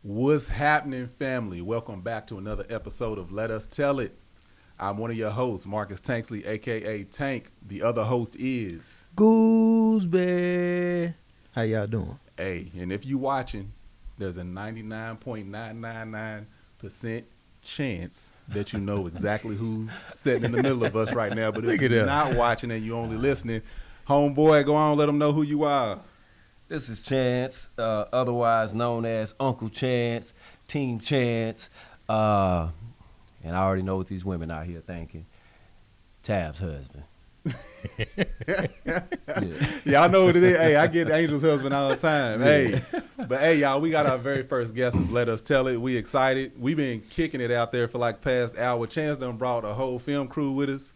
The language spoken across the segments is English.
What's happening, family? Welcome back to another episode of Let Us Tell It. I'm one of your hosts, Marcus Tanksley, a.k.a. Tank. The other host is... Gooseberry. How y'all doing? Hey, and if you watching, there's a 99.999% chance that you know exactly who's sitting in the middle of us right now. But if you're not watching and you're only listening, homeboy, go on, let them know who you are. This is Chance, otherwise known as Uncle Chance, Team Chance, and I already know what these women out here thinking. Tab's husband. Yeah, I know what it is. Hey, I get Angel's husband all the time. Yeah. Hey, but hey, y'all, we got our very first guest. Let Us Tell It. We excited. We've been kicking it out there for like past hour. Chance done brought a whole film crew with us.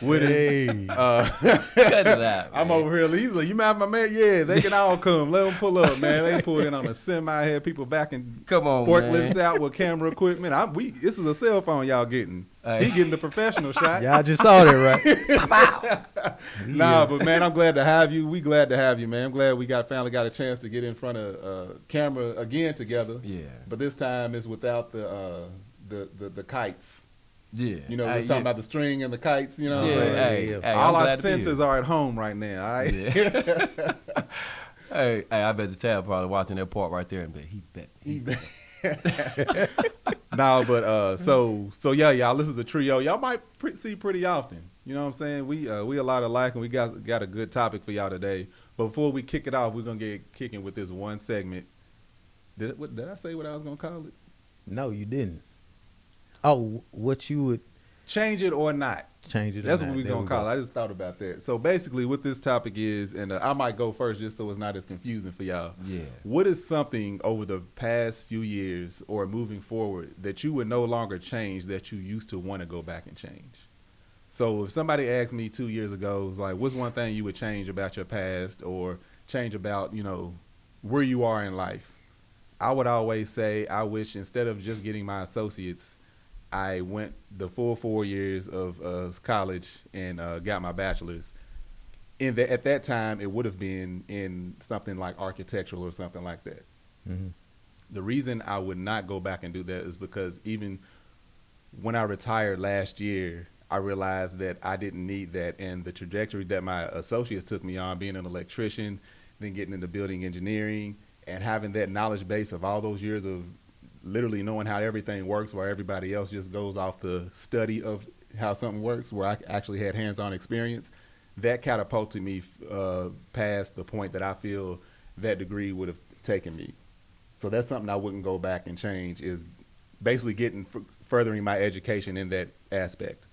Hey. Cut it out, I'm man. over here. He's like, you mad, my man? Yeah, they can all come. Let them pull up, man. They pulled in on a semi. Had people back in Come on, forklifts man. out with camera equipment. This is a cell phone y'all getting. Hey. He getting the professional shot. Y'all just saw that, right? Nah, but man, I'm glad to have you. We glad to have you, man. I'm glad we finally got a chance to get in front of camera again together. Yeah. But this time it's without the kites. Yeah. You know, we was talking about the string and the kites. You know, what I'm Yeah. saying? Hey, All I'm our glad to be here. senses are at home right now. All right. Yeah. hey, I bet the Tab probably watching that part right there and he bet. No, but so yeah, y'all. This is a trio. Y'all might see pretty often. You know what I'm saying? We a lot alike, and we got a good topic for y'all today. But before we kick it off, we're gonna get kicking with this one segment. Did I say what I was gonna call it? No, you didn't. Oh, what you would Change it or not. change it? That's or what not. we're There gonna we call go. it. I just thought about that. So basically, what this topic is, and I might go first just so it's not as confusing for y'all. Yeah. What is something over the past few years or moving forward that you would no longer change that you used to want to go back and change? So if somebody asked me 2 years ago, it was like, what's one thing you would change about your past or change about, where you are in life? I would always say I wish instead of just getting my associates, I went the full 4 years of college and got my bachelor's. At that time, it would have been in something like architectural or something like that. Mhm. The reason I would not go back and do that is because even when I retired last year, I realized that I didn't need that. And the trajectory that my associates took me on, being an electrician, then getting into building engineering, and having that knowledge base of all those years of literally knowing how everything works, where everybody else just goes off the study of how something works, where I actually had hands-on experience, that catapulted me past the point that I feel that degree would have taken me. So that's something I wouldn't go back and change, is basically furthering my education in that aspect,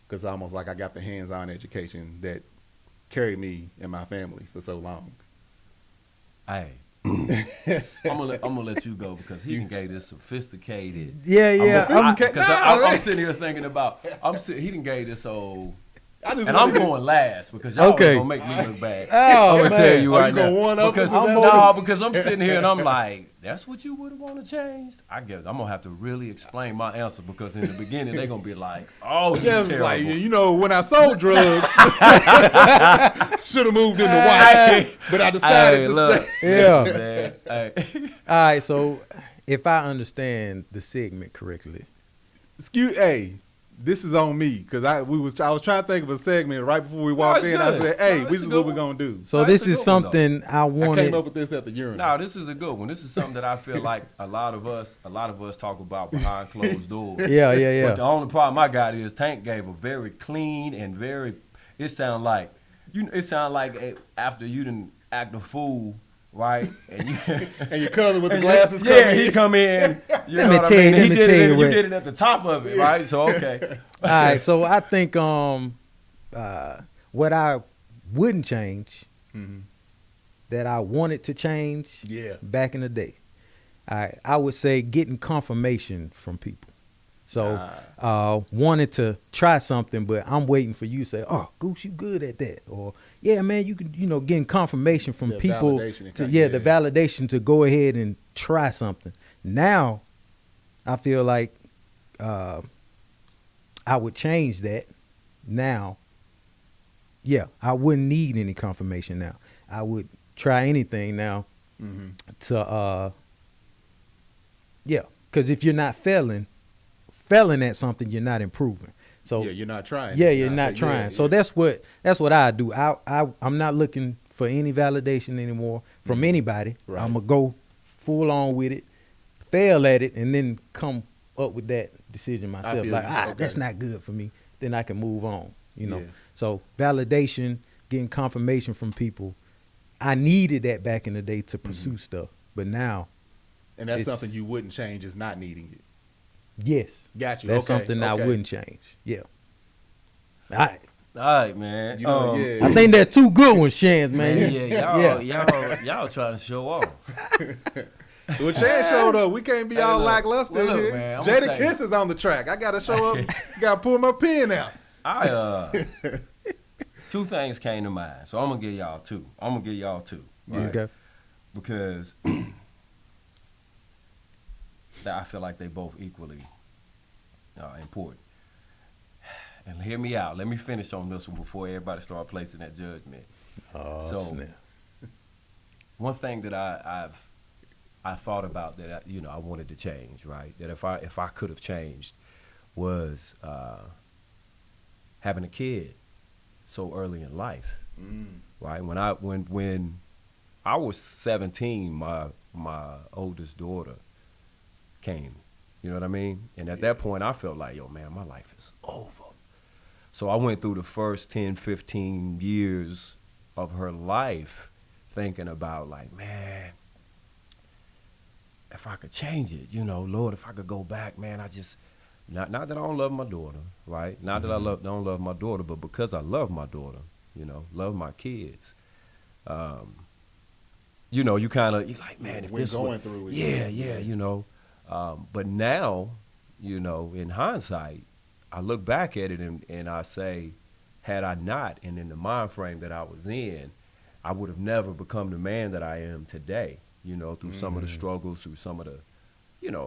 because almost like I got the hands-on education that carried me and my family for so long. Hey. I'm gonna let you go because he gave this sophisticated. Yeah. I'm sitting here thinking about. He done gave this old. And I'm going last because y'all Okay. gonna make me look bad. Oh, I'm gonna man. tell you Oh, right you gonna now. one up us? Because I'm sitting here and I'm like, that's what you would have want to change. I guess I'm gonna have to really explain my answer because in the beginning they're gonna be like, oh, he's Just terrible. like, when I sold drugs, should have moved into white, but I decided Hey, to look, stay. Yeah. listen, man. Hey. All right, so if I understand the segment correctly, Hey, this is on me because I was trying to think of a segment right before we walked it's in. I good. said, hey, No, this it's is a what good we're one. gonna do. so That's this a is good one, though. something I I wanted. came up with this at the urinal. No, this is a good one. This is something that I feel like a lot of us talk about behind closed doors. Yeah. But the only problem I got is Tank gave a very clean and very. It sound like after you didn't act a fool, right? And you And your cousin with the and glasses yeah, coming he in. come in. You Let know me what tell I you- mean? let He me did tell it. you You what- did it at the top of it, right? So okay. All right, so I think what I wouldn't change Mhm. that I wanted to change Yeah. back in the day. All right, I would say getting confirmation from people. So wanted to try something, but I'm waiting for you to say, "Oh, Goose, you good at that," or "Yeah, man, you can," getting confirmation from The people. validation To, and the validation to go ahead and try something. Now, I feel like I would change that. Now, yeah, I wouldn't need any confirmation now. I would try anything now Mhm. to Yeah, because if you're not failing at something, you're not improving. So yeah, you're not trying. yeah, you're not trying. So that's what I do. I'm not looking for any validation anymore from anybody. Right. I'm gonna go full on with it, fail at it, and then come up with that decision myself. feel Like, you. Okay. that's not good for me. Then I can move on. You know. Yeah. So validation, getting confirmation from people, I needed that back in the day to pursue stuff, but now, And that's It's- something you wouldn't change is not needing it. yes, Got you. that's Okay, something I okay. wouldn't change. Yeah. All right. All right, man. You know, yeah. I think that's two good ones, Chance, man. Yeah, y'all trying to show off. Well, Chad showed up. We can't be Hey, all look. lackluster Well, in look, here. man, I'ma Jada say- Kiss is on the track. I gotta show up. Gotta pull my pen out. Two things came to mind, so I'm gonna give y'all two. Right? Okay. Because I feel like they both equally important. And hear me out. Let me finish on this one before everybody start placing that judgment. Oh, So- snap. One thing that I thought about that I wanted to change, right? That if I could have changed was having a kid so early in life, right? When I was 17, my oldest daughter came. You know what I mean? And at that point, I felt like, yo, man, my life is over. So I went through the first 10, 15 years of her life thinking about, like, man, if I could change it, Lord, if I could go back, man, I just, not that I don't love my daughter, right? Not that I don't love my daughter, but because I love my daughter, love my kids, you kind of, you're like, man, if When this going would, through it. yeah, but now, in hindsight, I look back at it and I say, had I not, and in the mind frame that I was in, I would have never become the man that I am today, through some of the struggles, through some of the,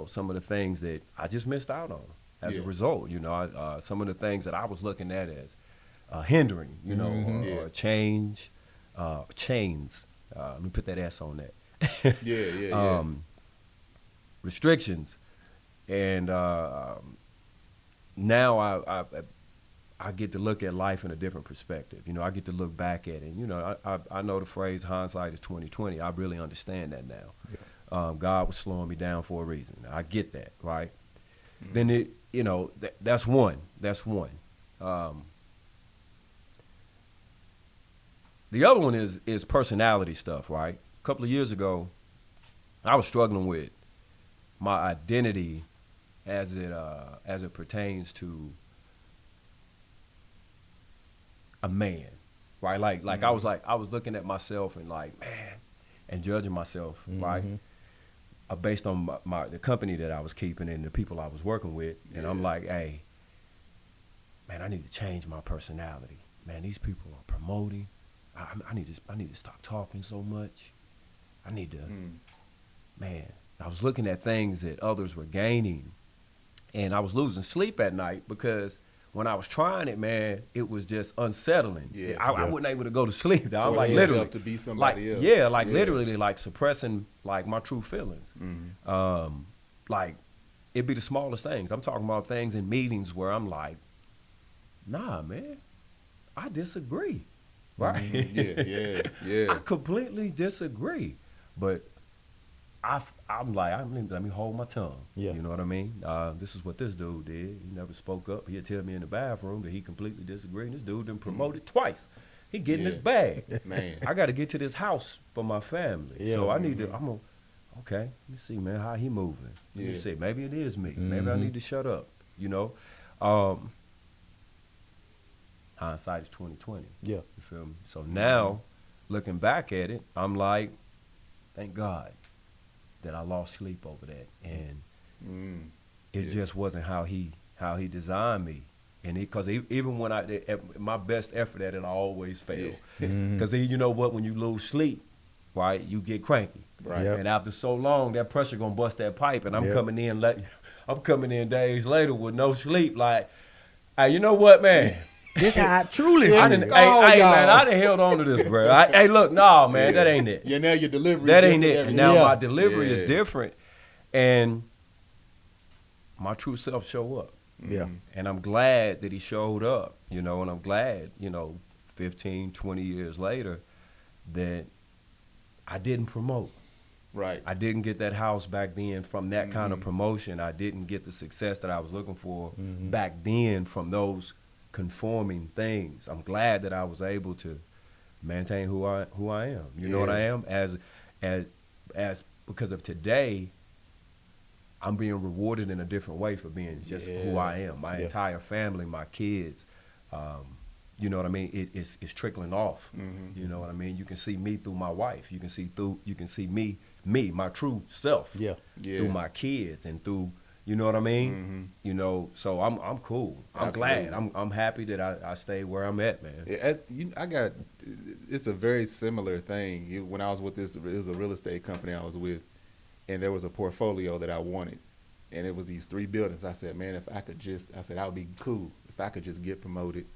some of the things that I just missed out on as a result. Some of the things that I was looking at as hindering, or change, chains. Let me put that S on that. Yeah. Restrictions. And now I get to look at life in a different perspective. I get to look back at it. I know the phrase hindsight is 20/20. I really understand that now. Yeah. God was slowing me down for a reason. I get that, right? Then that's one. That's one. The other one is personality stuff, right? A couple of years ago, I was struggling with my identity as it pertains to a man, right? Like I was looking at myself and like, man, and judging myself, right? Based on the company that I was keeping and the people I was working with, and I'm like, hey, man, I need to change my personality. Man, these people are promoting. I need to stop talking so much. I need to, man. I was looking at things that others were gaining, and I was losing sleep at night because when I was trying it, man, it was just unsettling. Yeah. I wasn't able to go to sleep. Dog. Force Like yourself literally to be somebody else. Yeah, like literally, like suppressing like my true feelings. Like it'd be the smallest things. I'm talking about things in meetings where I'm like, nah, man, I disagree. Right? Yeah. I completely disagree, but I'm like, let me hold my tongue. Yeah. You know what I mean? This is what this dude did. He never spoke up. He'd tell me in the bathroom that he completely disagreed. And this dude been promoted twice. He getting his bag. Man. I got to get to this house for my family. Yeah. So I need to, okay, let me see, man, how he moving. Let me see. Maybe it is me. Maybe I need to shut up, Hindsight is 20/20. Yeah. You feel me? So now, looking back at it, I'm like, thank God that I lost sleep over that, and it just wasn't how he designed me, and because even when at my best effort at it, I always fail, because you know what, when you lose sleep, right, you get cranky, Right. Yep. and after so long, that pressure gonna bust that pipe, and I'm coming in days later with no sleep, like, hey, you know what, man. This how I truly I feel. done, hey, man, I done held on to this, bro. Hey, look, no, man, that ain't it. Yeah, now your delivery. That is ain't different it. every And now day. my delivery is different. And my true self show up. Yeah. And I'm glad that he showed up, you know, and I'm glad, you know, 15, 20 years later that I didn't promote. Right. I didn't get that house back then from that kind of promotion. I didn't get the success that I was looking for back then from those conforming things. I'm glad that I was able to maintain who I am. You know what I am? As because of today, I'm being rewarded in a different way for being just who I am. My entire family, my kids, you know what I mean? It's trickling off. You know what I mean? You can see me through my wife. You can see me, my true self, through my kids and through, you know what I mean? You know, so I'm cool. I'm glad. I'm happy that I stayed where I'm at, man. Yeah, it's a very similar thing. When I was with it was a real estate company I was with, and there was a portfolio that I wanted, and it was these 3 buildings. I said, man, I would be cool if I could just get promoted,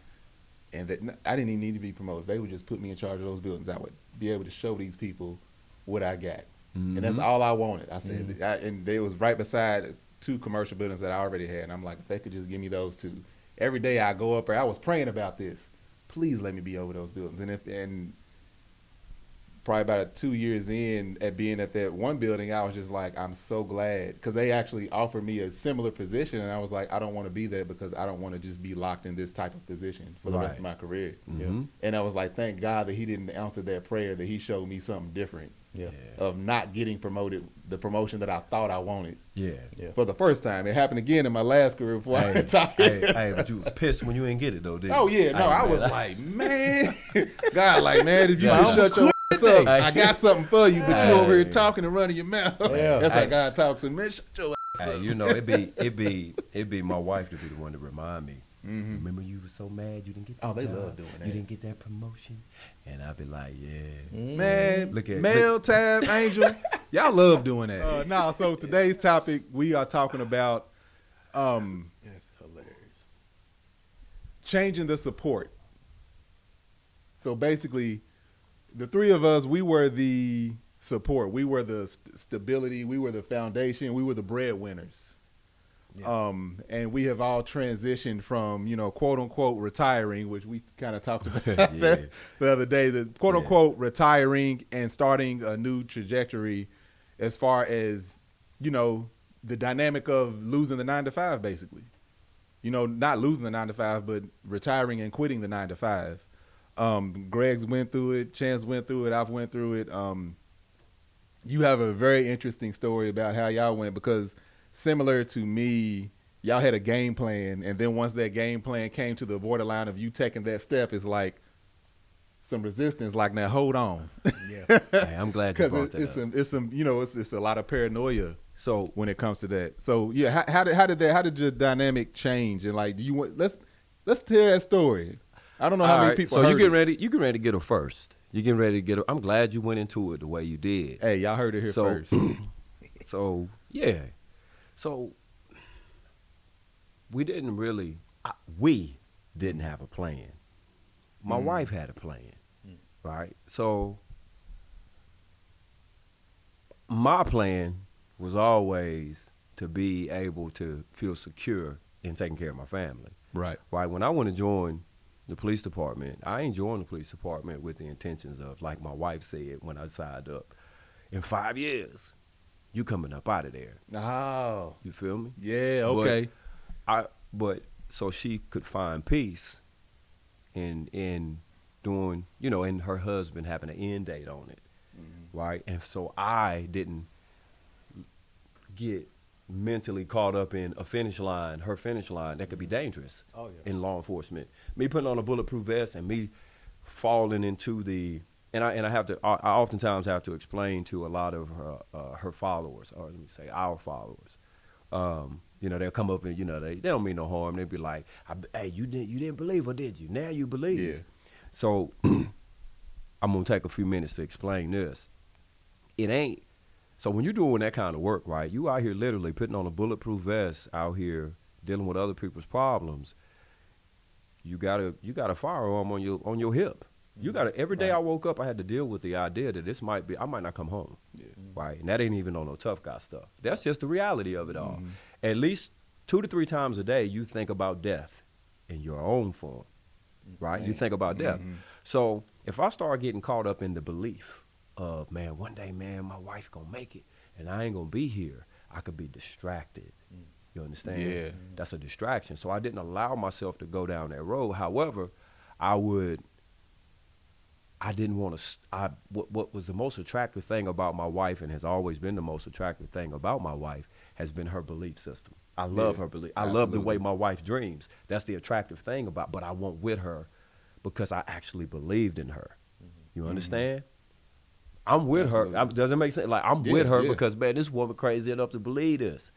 and that I didn't even need to be promoted. They would just put me in charge of those buildings. I would be able to show these people what I got, and that's all I wanted. I said, and they was right beside 2 commercial buildings that I already had, and I'm like, if they could just give me those 2, every day I go up there. I was praying about this. Please let me be over those buildings, and probably about 2 years in at being at that one building, I was just like, I'm so glad, because they actually offered me a similar position, and I was like, I don't want to be there because I don't want to just be locked in this type of position for the rest of my career. And I was like, thank God that he didn't answer that prayer, that he showed me something different of not getting promoted, the promotion that I thought I wanted for the first time. It happened again in my last career before I retired. But you was pissed when you didn't get it, though, didn't you? Oh, yeah. No, I was like, man. God, like, man, if you just shut your ass up, I got something for you, but you over here talking and running your mouth. That's how God talks to me. Man, shut your ass up. You know, it'd be my wife to be the one to remind me. Remember you were so mad you didn't get that job? They love doing that. You didn't get that promotion? And I'd be like, Man, Mel, Tab, Angel, y'all love doing that. So today's topic, we are talking about That's hilarious. changing the support. So basically, the 3 of us, we were the support. We were the stability. We were the foundation. We were the breadwinners. And we have all transitioned from, you know, quote unquote retiring, which we kind of talked about that the other day, the quote unquote retiring and starting a new trajectory as far as, you know, the dynamic of losing the 9-to-5, basically. You know, not losing the 9-to-5, but retiring and quitting the 9-to-5. Greg's went through it. Chance went through it. I've went through it. You have a very interesting story about how y'all went, because similar to me, y'all had a game plan, and then once that game plan came to the borderline of you taking that step, it's like some resistance. Like, now hold on. hey, I'm glad you brought that up. It's some, you know, it's a lot of paranoia. So when it comes to that, so yeah, how did your dynamic change? And like, do you want let's tell that story. I don't know how many people. So heard you getting it. ready? You getting ready to get her first? You getting ready to get her? I'm glad you went into it the way you did. Hey, y'all heard it here first. So yeah, so we didn't have a plan. My wife had a plan, right? So my plan was always to be able to feel secure in taking care of my family. Right. When I want to join the police department, I ain't joined the police department with the intentions of, like my wife said when I signed up, in 5 years, you coming up out of there. Oh. You feel me? Yeah, okay. But so she could find peace in doing, you know, and her husband having an end date on it, right? And so I didn't get mentally caught up in her finish line that could be dangerous in law enforcement. Me putting on a bulletproof vest and me falling into and I oftentimes have to explain to a lot of her followers, or let me say our followers. You know, they'll come up and, you know, they don't mean no harm. They'll be like, hey, you didn't believe her, did you? Now you believe. Yeah. So I'm gonna take a few minutes to explain this. It ain't. So when you're doing that kind of work, right, you out here literally putting on a bulletproof vest, out here dealing with other people's problems. You got a firearm on your hip. You got to, every day I woke up, I had to deal with the idea that I might not come home, right? And that ain't even on no tough guy stuff. That's just the reality of it all. At least 2 to 3 times a day, you think about death in your own form, right? You think about death. So if I start getting caught up in the belief of, man, one day, man, my wife gonna make it and I ain't gonna be here, I could be distracted. You understand? Yeah. That's a distraction. So I didn't allow myself to go down that road. However, I didn't want to, what was the most attractive thing about my wife, and has always been the most attractive thing about my wife, has been her belief system. I love her belief. I love the way my wife dreams. That's the attractive thing about, but I went with her because I actually believed in her. You understand? I'm with her. Does it make sense? Like, I'm with her because, man, this woman crazy enough to believe this.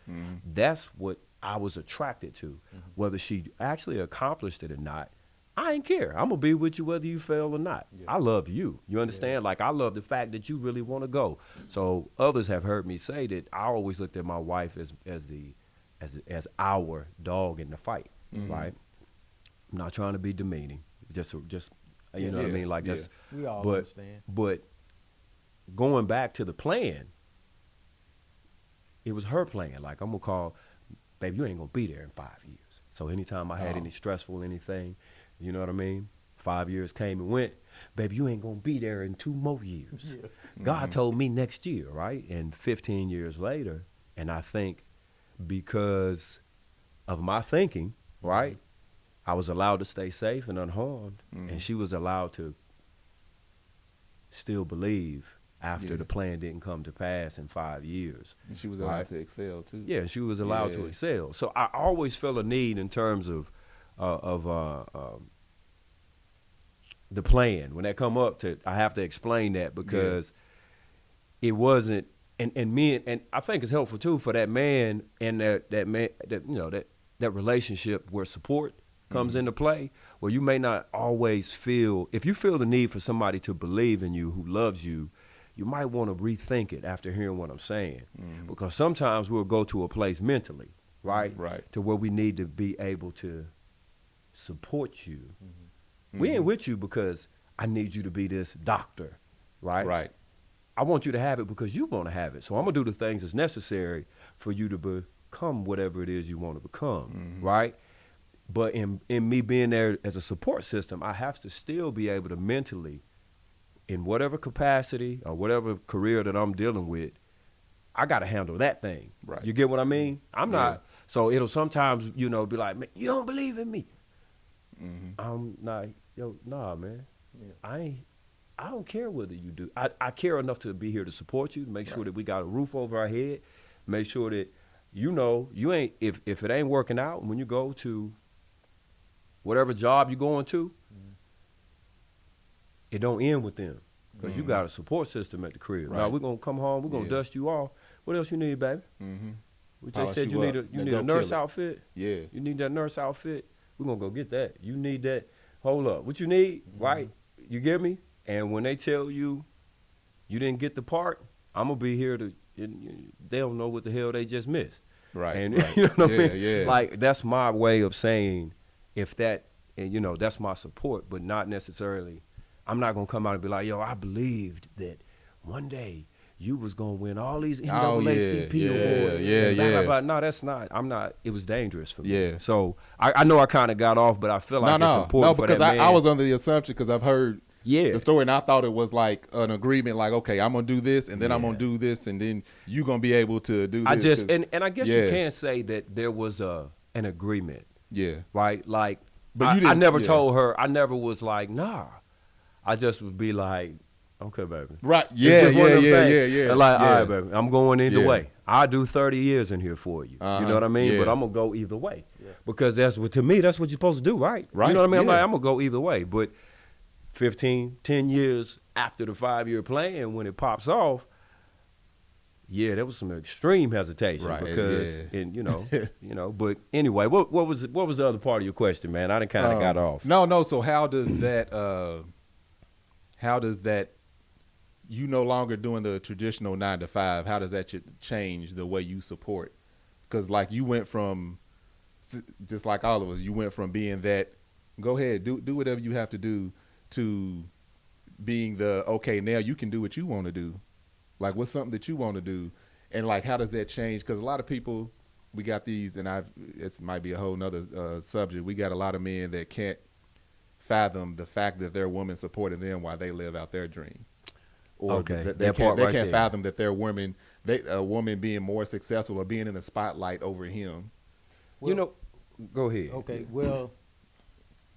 That's what I was attracted to. Whether she actually accomplished it or not, I ain't care. I'm going to be with you whether you fail or not. I love you. You understand? Like, I love the fact that you really want to go. So others have heard me say that I always looked at my wife as our dog in the fight, right? I'm not trying to be demeaning. Just you know what I mean? Like, that's, we all understand. But going back to the plan, it was her plan. Like, I'm going to call, baby, you ain't going to be there in 5 years. So anytime I had any stressful anything, you know what I mean? 5 years came and went. Baby, you ain't going to be there in 2 more years. God told me next year, right? And 15 years later, and I think because of my thinking, right, I was allowed to stay safe and unharmed, and she was allowed to still believe after the plan didn't come to pass in 5 years. And she was allowed to excel, too. Yeah, she was allowed to excel. So I always felt a need in terms of the plan. When that come up to, I have to explain that because it wasn't, and me, and I think it's helpful too for that man and that man, that, you know, that relationship where support comes into play, where you may not always feel, if you feel the need for somebody to believe in you who loves you, you might want to rethink it after hearing what I'm saying. Because sometimes we'll go to a place mentally, right? To where we need to be able to support you. We ain't with you because I need you to be this doctor, right? I want you to have it because you want to have it. So I'm going to do the things that's necessary for you to become whatever it is you want to become, right? But in me being there as a support system, I have to still be able to mentally, in whatever capacity or whatever career that I'm dealing with, I got to handle that thing. You get what I mean? I'm not. So it'll sometimes, you know, be like, man, you don't believe in me. I'm not, nah, man. I don't care whether you do. I care enough to be here to support you, to make sure that we got a roof over our head, make sure that, you know, you ain't, if it ain't working out, when you go to whatever job you're going to, it don't end with them. Because you got a support system at the crib. Now we're going to come home, we're going to dust you off. What else you need, baby? They said you need a nurse outfit? You need that nurse outfit? We're going to go get that. You need that. Hold up. What you need, right? You get me? And when they tell you you didn't get the part, I'm going to be here to, they don't know what the hell they just missed. And you know what I mean? Like, that's my way of saying, if that, and you know, that's my support, but not necessarily, I'm not going to come out and be like, yo, I believed that one day you was going to win all these NAACP awards. Blah, blah. No, that's not, I'm not, it was dangerous for me. So I know I kind of got off, but I feel like it's important for that man. I was under the assumption, because I've heard the story, and I thought it was like an agreement, like, okay, I'm going to do this, and then I'm going to do this, and then you're going to be able to do this. And I guess you can't say that there was an agreement. Right? Like, but I never told her, I never was like, nah. I just would be like, okay, baby. Like, all right, baby, I'm going either way. I'll do 30 years in here for you. You know what I mean? But I'm going to go either way. Because that's what, to me, that's what you're supposed to do, right? You know what I mean? I'm like, I'm going to go either way. But 10 years after the 5-year plan, when it pops off, there was some extreme hesitation because, and you know, but anyway, what was the other part of your question, man? I done kind of got off. No. So how does that, you no longer doing the traditional 9 to 5? How does that change the way you support? Because like you went from, just like all of us, you went from being that, go ahead, do whatever you have to do, to being the, okay, now you can do what you want to do. Like, what's something that you want to do? And like, how does that change? Because a lot of people, I don't know, maybe it's just me, but like, I feel like we got these, and it might be a whole nother subject. We got a lot of men that can't fathom the fact that their woman supported them while they live out their dream. Or Okay, they that can't, part they right can't there. fathom that their woman, a woman being more successful or being in the spotlight over him. Well, go ahead. Okay, well,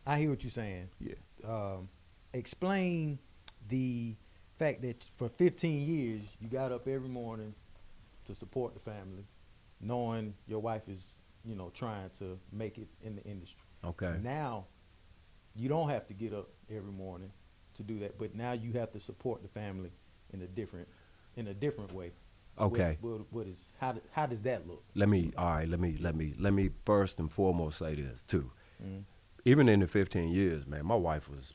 I hear what you're saying. Yeah. Explain the fact that for 15 years you got up every morning to support the family, knowing your wife is, trying to make it in the industry. Okay. Now, you don't have to get up every morning to do that, but now you have to support the family in a different way. Okay. How does that look? Let me first and foremost say this too. Mm-hmm. Even in the 15 years, man, my wife was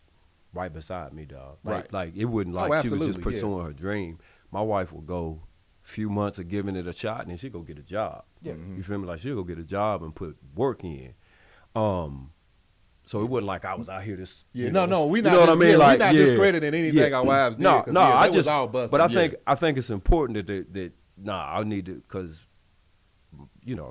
right beside me, dog. Right. Like it wasn't like she was just absolutely, pursuing her dream. My wife would go a few months of giving it a shot, and then she'd go get a job. Yeah. You feel me? Like she'll go get a job and put work in. So it wasn't like I was out here this. Yeah, you know, no, we you not. know what I mean? Yeah, Like we not yeah. discrediting anything our wives did. No, 'cause, no, yeah, I they was just. all busted. But Yeah. I think it's important that I need to, because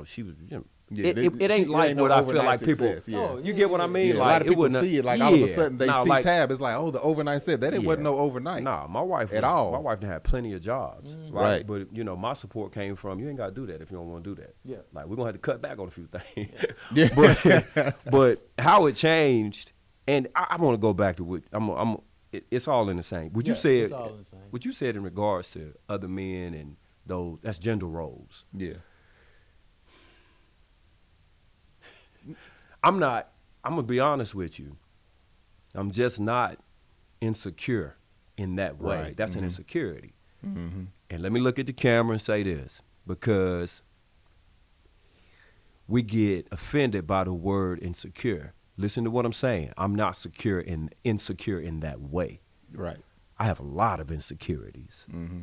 she was. Yeah, It ain't like no what I feel overnight like people. success, yeah. Oh, You get what I mean? Yeah, a Like lot of it people wasn't see it like all of a sudden they see like, Tab. It's like, oh, the overnight set. That wasn't no overnight. Nah, my wife At all. My wife had plenty of jobs, Right. But my support came from, you ain't got to do that if you don't want to do that. Yeah. Like we're gonna have to cut back on a few things. Yeah. but how it changed, and I want to go back to what it's all in the same. What you Yeah, said, it's all in the same. what you said in regards to other men and those, that's gender roles. Yeah. I'm gonna be honest with you. I'm just not insecure in that way. Right. That's an insecurity. Mm-hmm. And let me look at the camera and say this, because we get offended by the word insecure. Listen to what I'm saying. I'm not insecure in that way. Right. I have a lot of insecurities. Mm-hmm.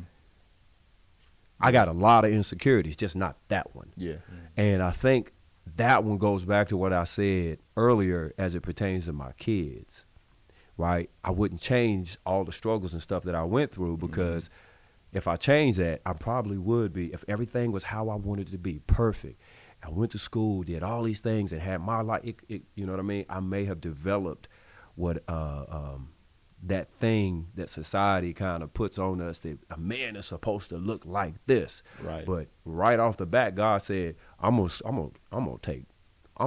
I got a lot of insecurities, just not that one. Yeah. And I think that one goes back to what I said earlier as it pertains to my kids, right? I wouldn't change all the struggles and stuff that I went through, because if I changed that, I probably would be, if everything was how I wanted it to be, perfect. I went to school, did all these things, and had my life, you know what I mean? I may have developed what that thing that society kind of puts on us, that a man is supposed to look like this. Right. But right off the bat, God said, I'm gonna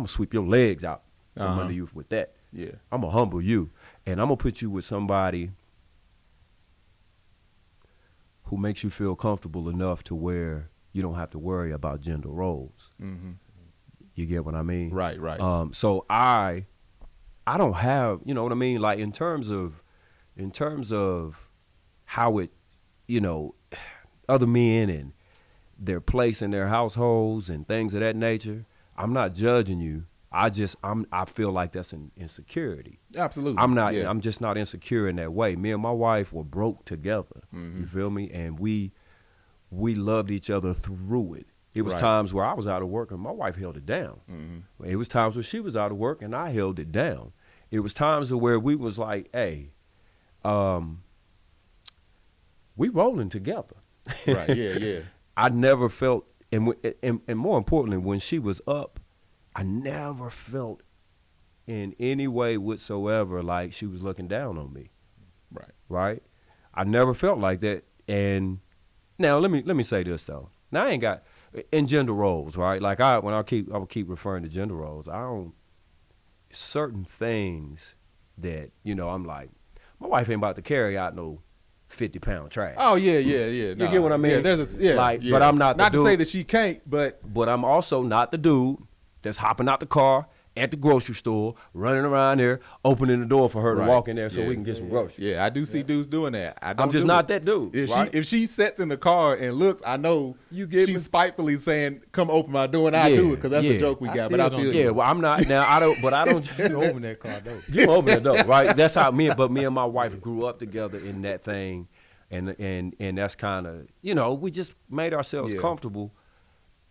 sweep your legs out from under you with that. Yeah. I'm gonna humble you, and I'm gonna put you with somebody who makes you feel comfortable enough to where you don't have to worry about gender roles. Mm-hmm. You get what I mean? Right. Right. So I don't have, you know what I mean? Like in terms of how it, other men and their place in their households and things of that nature, I'm not judging you. I feel like that's an insecurity. Absolutely. Yeah. I'm just not insecure in that way. Me and my wife were broke together. Mm-hmm. You feel me? And we loved each other through it. It was Right. times where I was out of work and my wife held it down. Mm-hmm. It was times where she was out of work and I held it down. It was times where we was like, hey, we rolling together. Right. Yeah. Yeah. I never felt, and more importantly, when she was up, I never felt in any way whatsoever like she was looking down on me. Right. Right? I never felt like that. And now let me say this though. Now I ain't got in gender roles, right? Like I will keep referring to gender roles. I don't, certain things that, I'm like, my wife ain't about to carry out no 50-pound trash. Oh yeah. Yeah. Yeah. You get what I mean? Yeah. There's yeah. But I'm not the not to dude. say that she can't, but I'm also not the dude that's hopping out the car at the grocery store, running around there, opening the door for her to Right. walk in there so Yeah. we can get some groceries. yeah, I do see dudes doing that. I'm just not that dude. If she sits in the car and looks, I know You get she's me? spitefully saying, "Come open my door," and I do it because that's Yeah. a joke we I got. still But I don't feel do Yeah, you. well, I'm not now. I don't. You open that car door. You open the door, right? That's how me and my wife grew up together in that thing, and that's kind of we just made ourselves Yeah. comfortable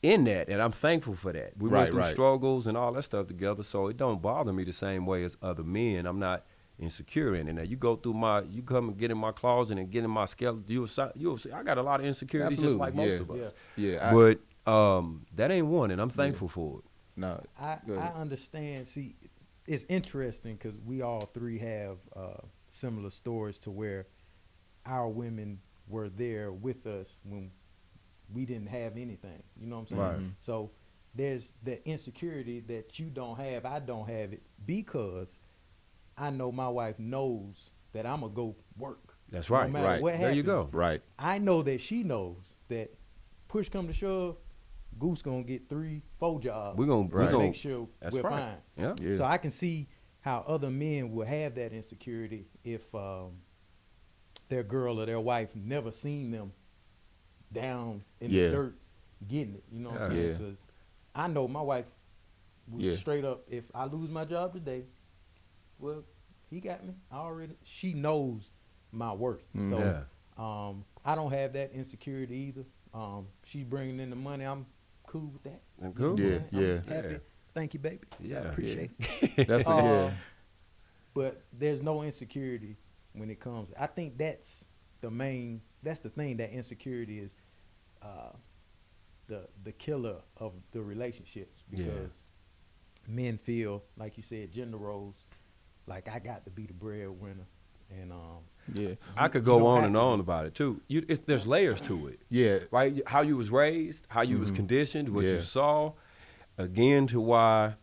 in that, and I'm thankful for that. We went through Right. struggles and all that stuff together, so it don't bother me the same way as other men. I'm not insecure in it. Now you come and get in my closet and get in my skeleton, you'll see I got a lot of insecurities Absolutely. just like most of us. Yeah. That ain't one, and I'm thankful for it. No, I understand. See, it's interesting because we all three have similar stories to where our women were there with us when we didn't have anything. You know what I'm saying? Right. So there's the insecurity that you don't have, I don't have it, because I know my wife knows that I'm going to go work. That's right. No matter Right. what There you happens. go. right. I know that she knows that push come to shove, Goose gonna get 3-4 jobs. We're gonna to make sure that's we're right. fine. Yeah. Yeah. So I can see how other men will have that insecurity if their girl or their wife never seen them down in Yeah. the dirt getting it. You know what I'm saying? Yeah. So I know my wife would Yeah. straight up, if I lose my job today, well, he got me. She knows my worth. Mm. So Yeah. I don't have that insecurity either. She's bringing in the money. I'm cool with that. Cool. Yeah, I'm yeah. happy. Yeah. Thank you, baby. Yeah. I appreciate it. That's yeah. But there's no insecurity when it comes. I think that's the thing, that insecurity is the killer of the relationships, because men feel, like you said, gender roles, like I got to be the breadwinner. And Yeah. I could you go don't on have and to on be. about it too. There's layers to it, Yeah. right? How you was raised, how you was Mhm. conditioned, what Yeah. you saw. Again, to why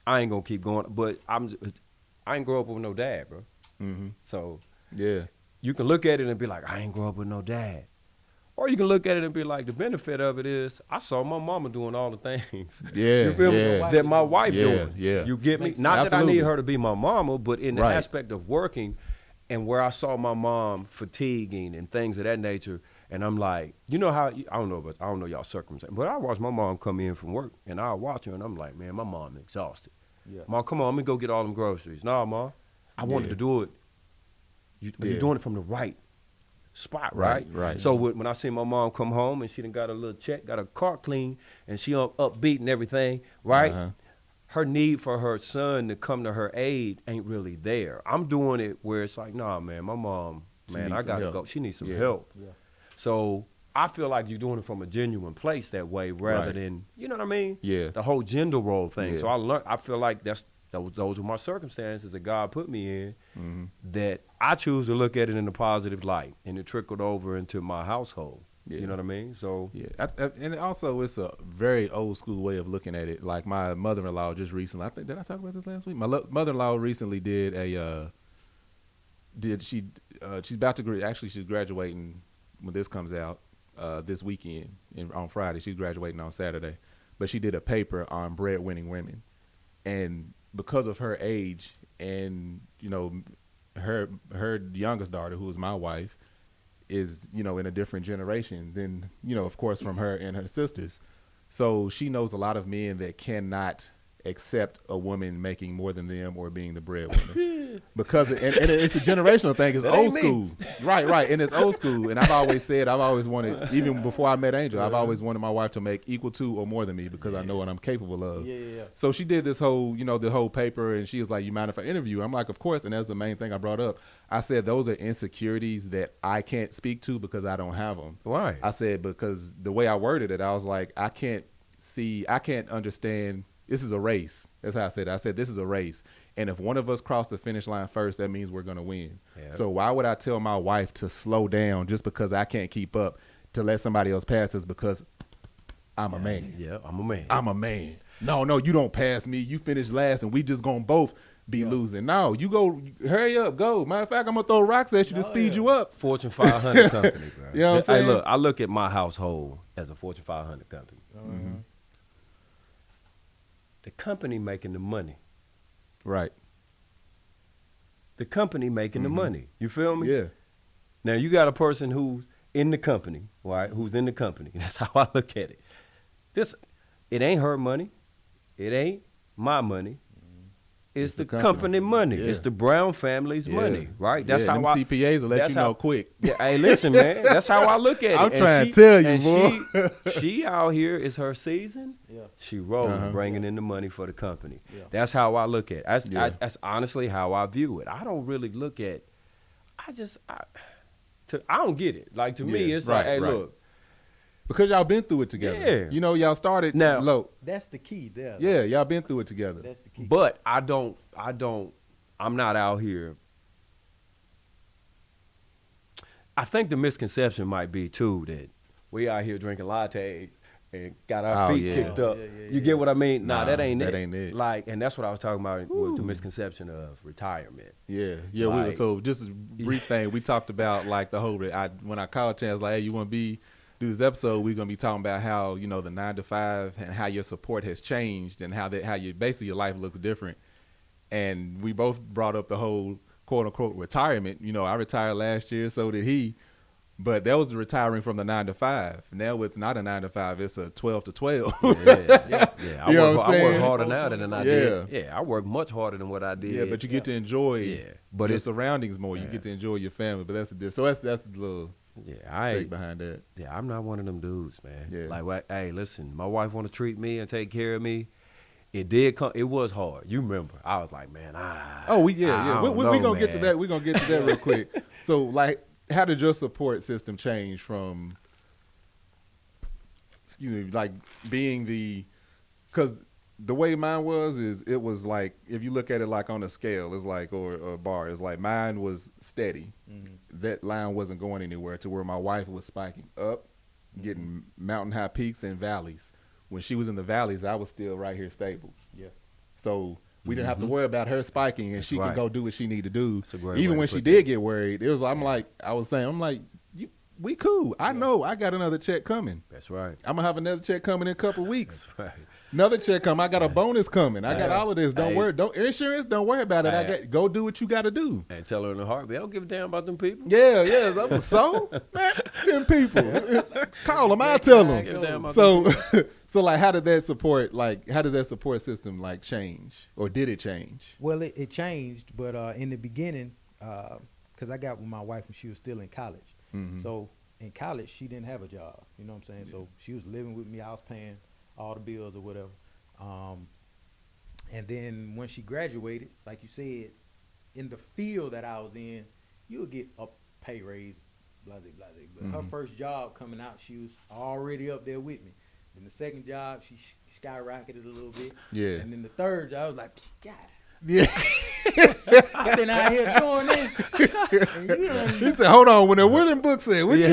I ain't gonna keep going, but I ain't grow up with no dad, bro. Mm-hmm. So Yeah. you can look at it and be like, I ain't grow up with no dad. Or you can look at it and be like, the benefit of it is I saw my mama doing all the things. Yeah. You feel yeah. me? That my wife Yeah, doing. yeah. You get me? Makes Not sense. that I need Absolutely. her to be my mama, but in the Right. aspect of working and where I saw my mom fatiguing and things of that nature. And I'm like, you know how, I don't know y'all circumstances, but I watch my mom come in from work and I watch her and I'm like, man, my mom exhausted. Yeah. Mom, come on, let me go get all them groceries. Nah, Mom, I wanted Yeah. to do it. You're Yeah. doing it from the right spot, right? Right. So when I see my mom come home and she done got a little check, got her car clean, and she upbeat and everything, right? Uh-huh. Her need for her son to come to her aid ain't really there. I'm doing it where it's like, nah, man, my mom, She man, needs I some gotta help. go. She needs some Yeah. help. Yeah. So I feel like you're doing it from a genuine place that way, rather Right. than, you know what I mean? Yeah. The whole gender role thing. Yeah. So I feel like those are my circumstances that God put me in, Mm-hmm. that I choose to look at it in a positive light, and it trickled over into my household. Yeah. You know what I mean? So Yeah, and also it's a very old school way of looking at it. Like my mother-in-law just recently, did I talk about this last week? My mother-in-law recently did she's about to actually she's graduating when this comes out this weekend on Friday. She's graduating on Saturday, but she did a paper on breadwinning women, and because of her age and her youngest daughter, who is my wife, is in a different generation than of course from her and her sisters. So she knows a lot of men that cannot accept a woman making more than them or being the breadwinner because and it's a generational thing. It's That ain't old school, right, and it's old school. And I've always wanted, even before I met Angel, I've always wanted my wife to make equal to or more than me because I know what I'm capable of. Yeah. So she did this whole, the whole paper, and she was like, "You mind if I interview you?" I'm like, "Of course." And that's the main thing I brought up. I said, those are insecurities that I can't speak to because I don't have them. why? I said, because the way I worded it, I was like, I can't understand. This is a race. That's how I said it. I said, this is a race. And if one of us cross the finish line first, that means we're going to win. Yeah. So why would I tell my wife to slow down just because I can't keep up, to let somebody else pass us because I'm a man? Yeah, I'm a man. I'm a man. No, you don't pass me. You finish last, and we just going to both be losing. No, you go, hurry up, go. Matter of fact, I'm going to throw rocks at you to speed you up. Fortune 500 company, bro. You know what I'm saying? Hey, look, I look at my household as a Fortune 500 company. Mm-hmm. The company making the money. Right. The company making the money. You feel me? Yeah. Now, you got a person who's in the company, right? Who's in the company. That's how I look at it. It ain't her money. It ain't my money. It's the company money. Yeah. It's the Brown family's money, right? That's how them I. CPAs will let that's you know how- quick. Yeah, hey, listen, man. That's how I look at it. I'm And trying to tell you, and boy. She out here is her season. Yeah. She rolling, Uh-huh. bringing in the money for the company. Yeah. That's how I look at it. Yeah. That's honestly how I view it. I don't really look at. I don't get it. Like to me, Yeah, it's right, like, hey, right. look. Because y'all been through it together. Yeah. You know, y'all started Now- low. That's the key there. Yeah, y'all been through it together. That's the key. But I'm not out here. I think the misconception might be too that we out here drinking lattes and got our Oh, feet yeah. kicked up. Yeah. You get what I mean? Nah, that ain't that it. ain't it. Like, and that's what I was talking about with the misconception of retirement. Yeah. Like- So just a brief thing. We talked about like the whole. When I called Chance, like, hey, you want to do this episode? We're gonna be talking about how the 9 to 5 and how your support has changed and how basically your life looks different. And we both brought up the whole quote unquote retirement. I retired last year, so did he. But that was retiring from the 9 to 5. Now it's not a 9 to 5; it's a 12 to 12. Yeah. You know what I'm I work saying? harder now than I did. Yeah, I work much harder than what I did. Yeah, but you get to enjoy but your it's surroundings more. You yeah. get to enjoy your family. But that's that's the little I stake ain't behind that. Yeah, I'm not one of them dudes, man. Yeah. Like, hey, listen, my wife want to treat me and take care of me. It did come. It was hard. You remember? I was like, man, We I don't we know, gonna get to man. that. We gonna get to that real quick. So, like, how did your support system change from, like being because the way mine was is it was like, if you look at it like on a scale, it's like or a bar, it's like mine was steady. That line wasn't going anywhere to where my wife was spiking up, getting mountain high peaks and valleys. When she was in the valleys, I was still right here stable. Yeah. So we didn't have to worry about her spiking, and That's she right. could go do what she needed to do. That's a great Even way when to she put did that. get worried, it was I'm like, we cool. I know I got another check coming. That's right. I'm gonna have another check coming in a couple weeks. That's right. Another check coming. I got a bonus coming. I got all of this. Don't Hey. worry. Don't insurance. Don't worry about it. Hey. Go do what you got to do. And tell her in the heartbeat, I don't give a damn about them people. Yeah. So man, them people, call them. I'll tell I give a damn them. about So, so like, how did that support? Like, how does that support system like change, or did it change? Well, it changed, but in the beginning, because I got with my wife when she was still in college. Mhm. So in college, she didn't have a job. You know what I'm saying? So she was living with me. I was paying all the bills or whatever. And then when she graduated, like you said, in the field that I was in, you would get a pay raise, blah, blah, blah. But her first job coming out, she was already up there with me. Then the second job, she skyrocketed a little bit. Yeah. And then the third job, I was like, God, Yeah. I've been out here doing this. And you done, He said, "Hold on." When the William book said, "What you?"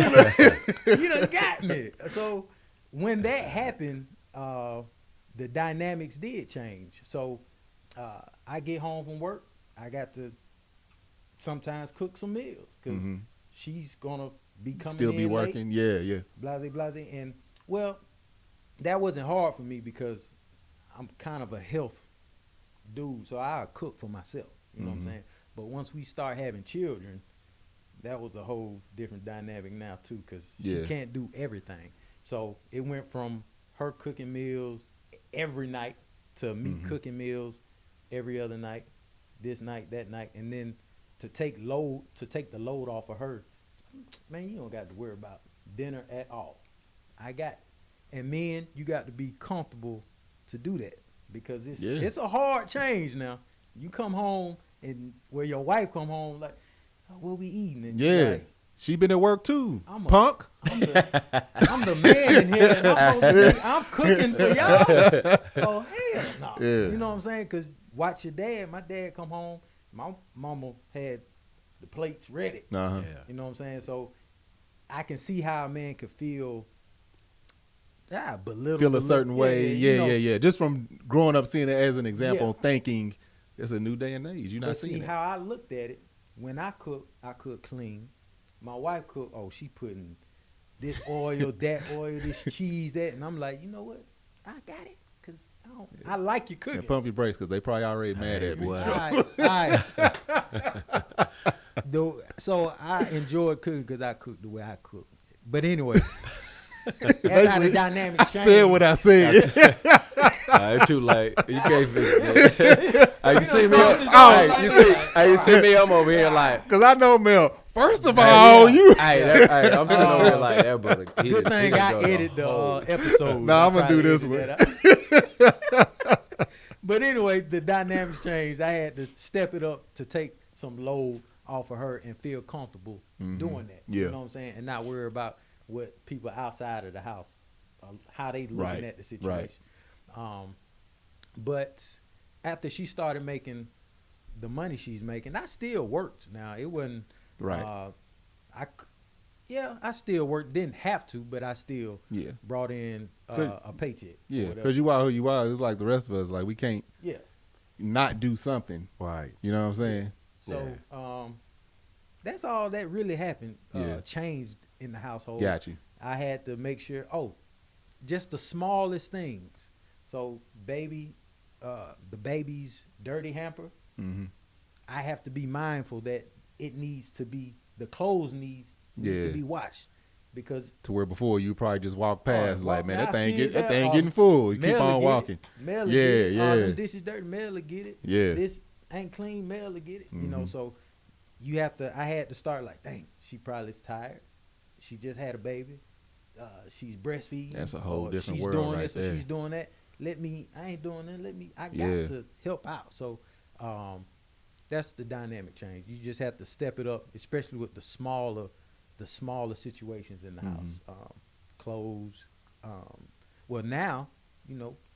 you done got me. So when that happened, the dynamics did change. So I get home from work, I got to sometimes cook some meals because she's gonna be coming Still in be late, working. Yeah. blase, and well, that wasn't hard for me because I'm kind of a health dude, so I cook for myself. You know what I'm saying? But once we start having children, that was a whole different dynamic now too, because Yeah. she can't do everything. So it went from her cooking meals every night to me cooking meals every other night, this night, that night, and then to take the load off of her. Man, you don't got to worry about dinner at all. I got it. And men, you got to be comfortable to do that because it's a hard change now. You come home and where your wife come home like, oh, what we eating? And you Yeah. like, She been at work too. I'm Punk. I'm the man in here, and I'm cooking for y'all. Oh hell no! Yeah. You know what I'm saying? Because watch your dad. My dad come home. My mama had the plates ready. Uh-huh. Yeah. You know what I'm saying? So I can see how a man could feel belittled. Feel a certain way. you know. Yeah. Just from growing up seeing it as an example, Yeah. thinking it's a new day and age. You're not But seeing see it. how I looked at it. When I cook clean. My wife cook. Oh, she putting this oil, that oil, this cheese, that, and I'm like, you know what? I got it, cause I like your cooking. And pump your brakes because they probably already mad at me. what? All right. So I enjoy cooking because I cook the way I cook. But anyway, that's how the dynamic I changed. said what I said. It's too late. You can't fix it. You see me? You see me? I'm over here like. Because I know Mel. First of all, you. I'm sitting over here like that, brother. Good thing I edited the episode. Nah, I'm gonna do Probably this edited that out. But anyway, the dynamics changed. I had to step it up to take some load off of her and feel comfortable doing that. Yeah. You know what I'm saying? And not worry about what people outside of the house, how they looking at the situation. But after she started making the money she's making, I still worked. Now it wasn't Right. I still worked. Didn't have to, but I still Yeah. brought in a paycheck. Yeah, because you are who you are. It's like the rest of us. Like we can't not do something. Right. You know what I'm saying? So that's all that really happened. Changed in the household. Got you. I had to make sure. Just the smallest things. So the baby's dirty hamper. Mm-hmm. I have to be mindful that it needs to be, the clothes needs to be washed, because To where before you probably just walk past like, man, that thing that getting full. You keep on walking. Mel Yeah, get it. yeah. All them dishes dirty, Mel will get it. Yeah. This ain't clean, Mel will get it. You know, Mhm. so I had to start like, dang, she probably is tired. She just had a baby. She's breastfeeding. That's a whole or different she's world doing right this or there. she's doing that. I ain't doing that. I got Yeah. to help out. So that's the dynamic change. You just have to step it up, especially with the smaller situations in the house. Clothes. Well, now,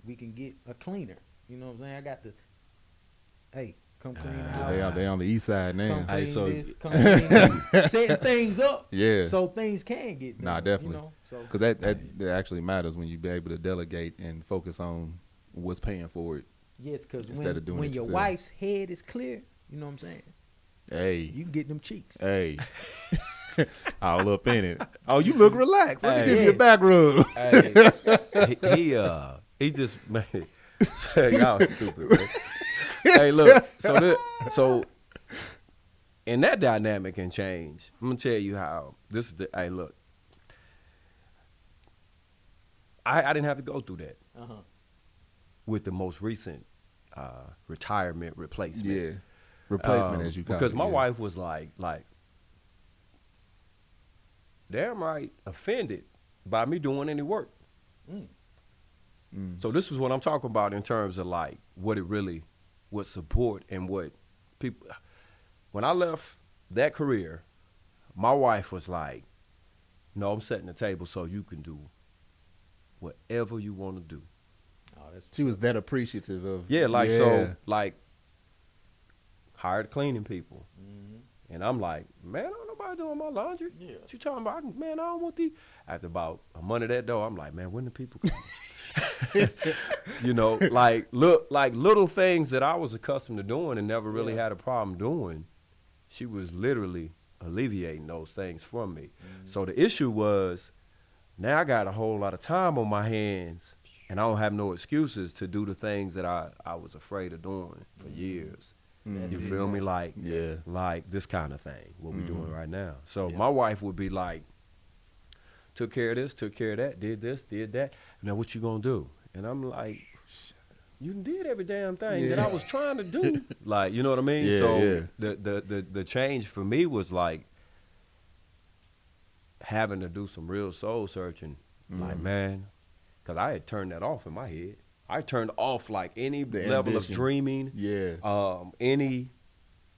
we can get a cleaner. You know what I'm saying? I got to, hey, come clean the house. They on the east side now. Come Hey, clean so- this, come clean that. Setting things up. Yeah. So things can get done. Nah, definitely. So Because that actually matters when you be able to delegate and focus on what's paying for it. yes, because Instead of doing when it your yourself. wife's head is clear, you know what I'm saying? Hey. You can get them cheeks. Hey. All up in it. Oh, you look relaxed. Let me Hey. give you a back rub. Hey, he just made y'all stupid, man. Hey, look. So in that dynamic and change, I'm gonna tell you how this is. Hey, look. I didn't have to go through that Uh-huh. with the most recent retirement replacement. Yeah. Replacement, as you call it. Because my yeah. wife was like, damn right offended by me doing any work. Mm. So this was what I'm talking about in terms of like what it really would support and what people. When I left that career, my wife was like, "No, I'm setting the table so you can do whatever you want to do." Oh, that's She was that appreciative of. Yeah, hired cleaning people. And I'm like, man, I don't know about doing my laundry. Yeah. What you talking about? Man, I don't want these. After about a month of that though, I'm like, man, when the people come? Like little things that I was accustomed to doing and never really had a problem doing. She was literally alleviating those things from me. So the issue was, now I got a whole lot of time on my hands and I don't have no excuses to do the things that I was afraid of doing for years. That's You it. feel me? Like, Yeah. like this kind of thing, what we doing right now. So my wife would be like, took care of this, took care of that, did this, did that. Now what you gonna do? And I'm like, you did every damn thing that I was trying to do. Like, you know what I mean? Yeah, so yeah. the change for me was like having to do some real soul searching. Like, man, because I had turned that off in my head. I turned off like any The level ambition. of dreaming. Yeah.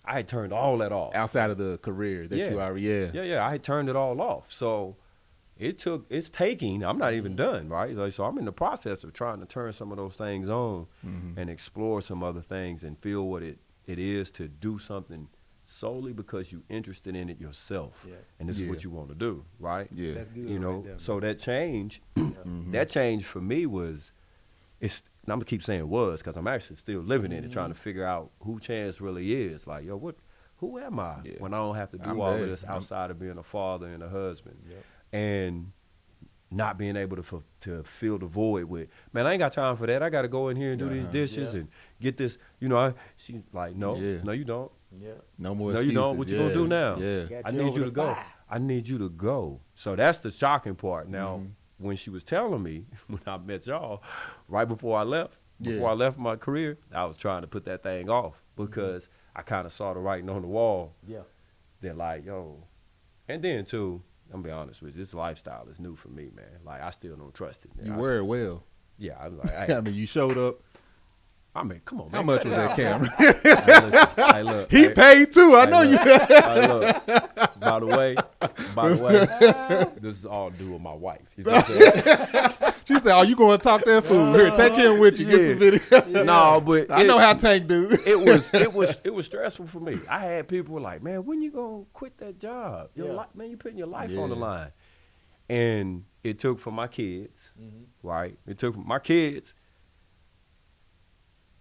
I had turned all that off. Outside of the career that you already, Yeah, I had turned it all off. So it's taking, I'm not even done, right? Like, so I'm in the process of trying to turn some of those things on and explore some other things and feel what it is to do something solely because you're interested in it yourself. Yeah. And this is what you want to do, right? Yeah. That's good. You know, right there, so man. that change, that change for me was, and I'm gonna keep saying was because I'm actually still living in it, trying to figure out who Chance really is. Like, yo, who am I Yeah. when I don't have to do I'm all there. of this outside of being a father and a husband, Yep. and not being able to fill the void with, man, I ain't got time for that. I got to go in here and do these dishes Yeah. and get this. She's like, no, Yeah. no, you don't. Yeah. No more No, excuses. you don't. What you gonna do now? Yeah. Got I you need over you the to go. fire. I need you to go. So that's the shocking part. Now, when she was telling me, when I met y'all, right before I left, my career, I was trying to put that thing off because I kind of saw the writing on the wall. Yeah. That like, yo, and then too, I'm gonna be honest with you, this lifestyle is new for me, man. Like, I still don't trust it. You wear it well. Yeah, I was like, I mean, you showed up. I mean, come on, man. How much cut was it that out. camera? Hey, listen, hey, look. He hey, paid too. I know you. Hey, look. By the way, By the way, this is all due to my wife. You see what I'm saying? She said, "Oh, you going to talk that fool? Here, take him with you. Get some video." No, but I know how Tank do. it was stressful for me. I had people like, man, when you gonna quit that job? Man, you putting your life on the line. And it took for my kids, right? It took for my kids,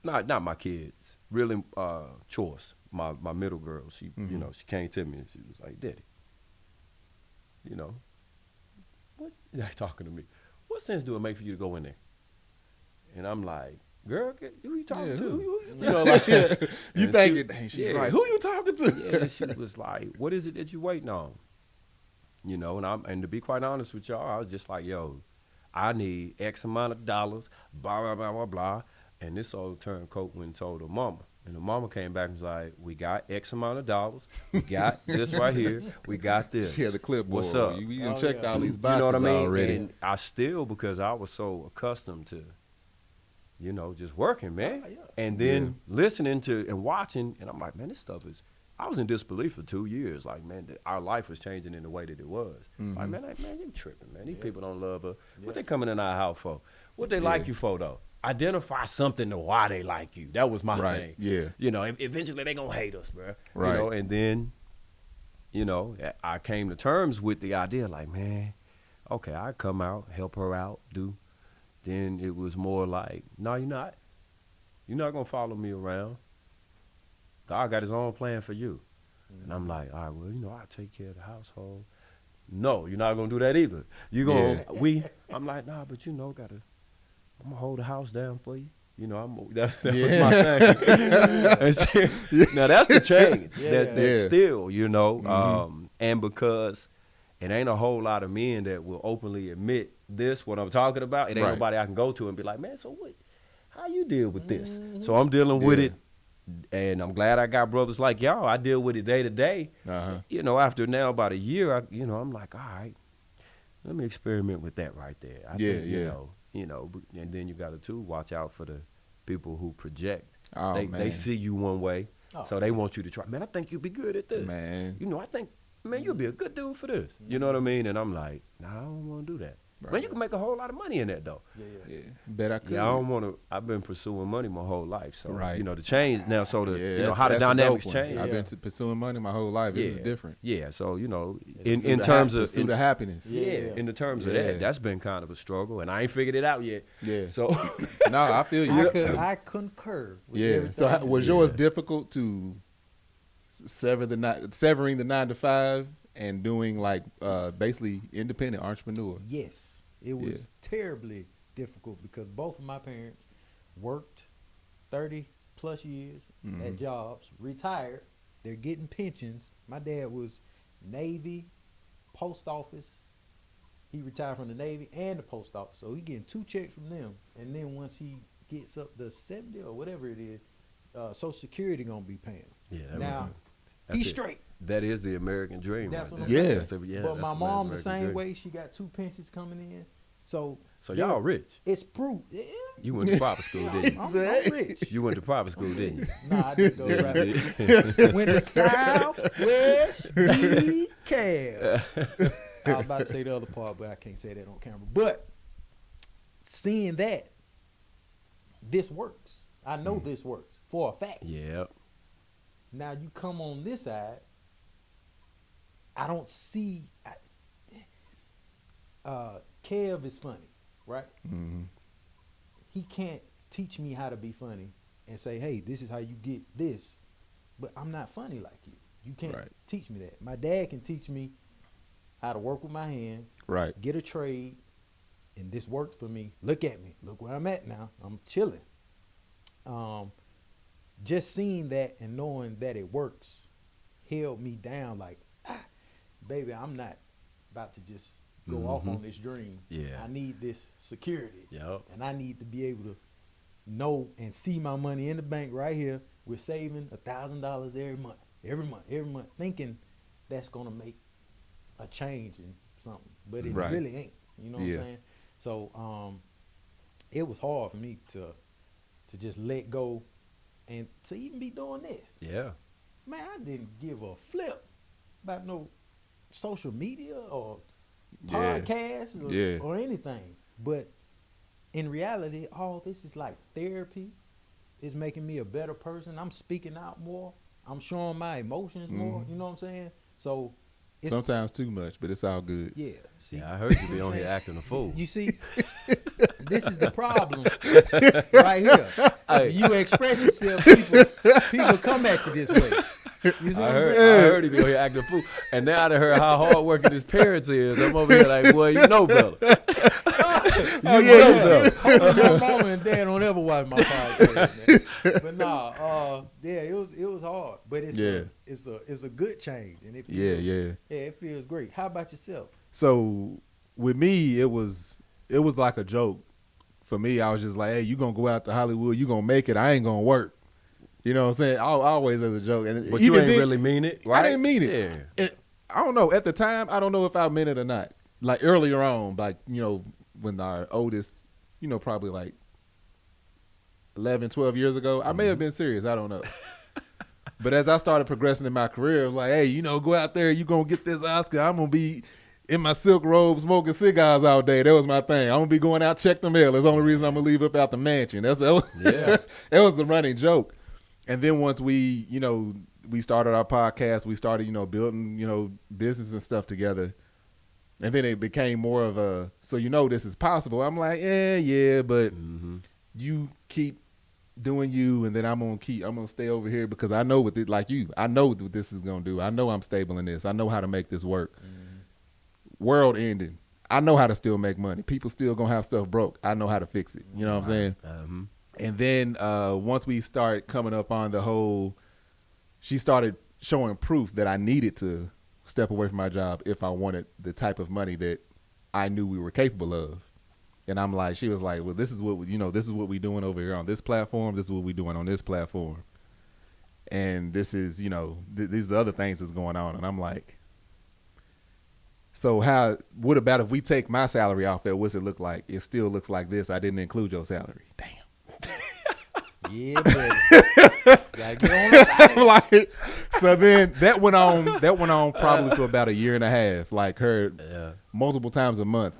not my kids, really choice. My middle girl, she you know, she came to me and she was like, "Daddy, you know, what's talking to me? What sense do it make for you to go in there?" And I'm like, "Girl, who you talking to? You know, like you thinking, dang, she's right. Who you talking to?" Yeah, she was like, "What is it that you waiting on?" You know, and to be quite honest with y'all, I was just like, "Yo, I need X amount of dollars, blah blah blah blah blah." And this old turncoat went and told her mama. And the mama came back and was like, "We got X amount of dollars. We got this right here. We got this." She had the clipboard. What's up? You checked all these boxes you know what I mean? already. And I still, because I was so accustomed to, you know, just working, man. And then listening to and watching, and I'm like, man, this stuff is, I was in disbelief for 2 years. Like, man, our life was changing in the way that it was. Like, man, you tripping, man. These people don't love her. What they coming in our house for? What they like you for, though? Identify something to why they like you. That was my thing. Yeah. You know, eventually they gonna hate us, bro. Right. You know, and then, you know, I came to terms with the idea, like, man, okay, I come out, help her out, do. Then it was more like, no, you're not. You're not gonna follow me around. God got his own plan for you. And I'm like, all right, well, you know, I'll take care of the household. No, you're not gonna do that either. You gonna I'm like, nah, but you know, I'm gonna hold the house down for you. You know, that was my thing. Now that's the change. That still, you know, and because it ain't a whole lot of men that will openly admit this, what I'm talking about. It ain't nobody I can go to and be like, man, so what? How you deal with this? So I'm dealing with it, and I'm glad I got brothers like y'all. I deal with it day to day. You know, after now about a year, I'm like, all right, let me experiment with that right there. I think, you know, and then you got to too watch out for the people who project. They see you one way, so they want you to try. Man, I think you'd be good at this. Man, you know, I think, man, you'll be a good dude for this. You know what I mean? And I'm like, nah, I don't want to do that. Man, you can make a whole lot of money in that though. Bet I could. Yeah, I don't want to. I've been pursuing money my whole life, so you know the change now. So you know how the dynamics change. I've been pursuing money my whole life. This is different. Yeah, so you know, in terms of pursuit of happiness. In the terms of that's been kind of a struggle, and I ain't figured it out yet. Yeah. So no, I feel you. I concur. With So was yours difficult to severing the 9 to 5 and doing like basically independent entrepreneur? Yes. It was terribly difficult because both of my parents worked 30 plus years at jobs, retired. They're getting pensions. My dad was Navy, post office. He retired from the Navy and the post office. So he getting 2 checks from them. And then once he gets up to 70 or whatever it is, Social Security going to be paying him. Yeah, now, he's straight. That is the American dream. That's right what there. But my mom the same way. She got 2 pensions coming in. So y'all rich. It's proof. Yeah. You went to private school, didn't you? I'm rich. You went to private school, didn't you? Nah, I didn't go to private school. Went to Southwest DeKalb. I was about to say the other part, but I can't say that on camera. But seeing that, this works. I know this works for a fact. Yep. Now you come on this side, I don't see. Kev is funny, right? He can't teach me how to be funny and say, hey, this is how you get this. But I'm not funny like you. You can't teach me that. My dad can teach me how to work with my hands, get a trade, and this worked for me. Look at me. Look where I'm at now. I'm chilling. Just seeing that and knowing that it works held me down like, baby, I'm not about to just go off on this dream. Yeah. I need this security. Yep. And I need to be able to know and see my money in the bank right here. We're saving $1,000 every month, thinking that's going to make a change in something. But it really ain't. You know what I'm saying? So it was hard for me to just let go and to even be doing this. Yeah. Man, I didn't give a flip about no social media or Yeah. podcasts Yeah. or anything. But in reality, all this is like therapy. It's making me a better person. I'm speaking out more. I'm showing my emotions more. You know what I'm saying? So it's Sometimes too much, but it's all good. yeah. See, Yeah, I heard you be on here acting a fool. you see, this is the problem right here. Hey. When you express yourself, people come at you this way. You see I what I'm heard, saying? I heard he be on here acting a fool. And now I done heard how hard working his parents is. I'm over here like, boy, you know better. Oh You yeah, know yeah. better. Hopefully your mama and dad don't ever watch my podcast, man. But nah, yeah, it was hard, but it's a good change, and it feels, Yeah. it feels great. How about yourself? So with me, it was like a joke. For me, I was just like, hey, you gonna go out to Hollywood, you gonna make it. I ain't gonna work. You know what I'm saying? Always as a joke. And But you ain't really mean it, right? I didn't mean it. Yeah. I don't know. At the time, I don't know if I meant it or not. Like earlier on, like, you know, when our oldest, you know, probably like 11, 12 years ago, I may have been serious. I don't know. But as I started progressing in my career, I was like, hey, you know, go out there. You going to get this Oscar. I'm going to be in my silk robe smoking cigars all day. That was my thing. I'm going to be going out, check the mail. That's the only reason I'm going to leave up out the mansion. That was the running joke. And then once we, you know, we started our podcast, we started, you know, building, you know, business and stuff together. And then it became more of a, so you know this is possible. I'm like, yeah, but you keep doing you, and then I'm gonna stay over here because I know what I know what this is gonna do. I know I'm stable in this. I know how to make this work. World ending. I know how to still make money. People still gonna have stuff broke. I know how to fix it. You know what I'm saying? And then once we start coming up on the whole, she started showing proof that I needed to step away from my job if I wanted the type of money that I knew we were capable of. And I'm like, she was like, well, this is what we doing over here on this platform. This is what we doing on this platform. And this is, you know, these are other things that's going on. And I'm like, so what about if we take my salary off there? What's it look like? It still looks like this. I didn't include your salary. Damn. Yeah, buddy. Gotta get on that. Like, so then that went on probably for about a year and a half. Like her multiple times a month.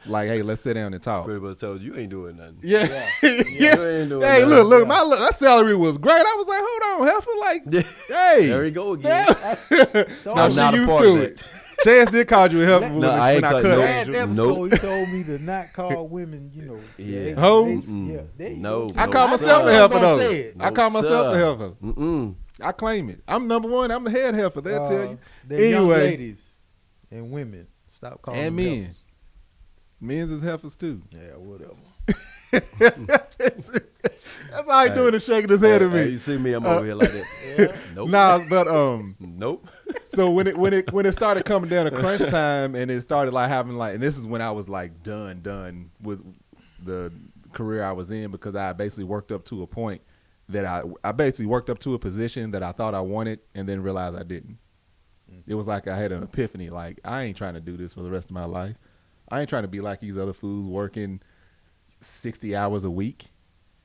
Like, hey, let's sit down and talk. Pretty much told you ain't doing nothing. Yeah. You ain't doing Hey, nothing. look, that salary was great. I was like, hold on, heifer. Like, hey. There we go again. So No, I'm she not a used part to of it. that. Chance did call you a heifer No, I ain't when I cut cut no. it. last episode, Nope. he told me to not call women, you know, Yeah. Hoes? Yeah, there you No. go. I No, call sir. myself a I'm heifer, gonna though. say it. I call myself a sir. heifer. Mm-mm. I claim it. I'm number one. I'm the head heifer. They'll tell you. The young Anyway. ladies and women, stop calling And them men. heifers. Men's is heifers, too. Yeah, whatever. That's how he doing and shaking his head at Hey, me. you see me, I'm over here like that. Yeah. Nope. Nah, but Nope. so when it started coming down to crunch time and it started like having like, and this is when I was like done with the career I was in, because I basically worked up to a point that I basically worked up to a position that I thought I wanted and then realized I didn't. It was like I had an epiphany. Like, I ain't trying to do this for the rest of my life. I ain't trying to be like these other fools working 60 hours a week,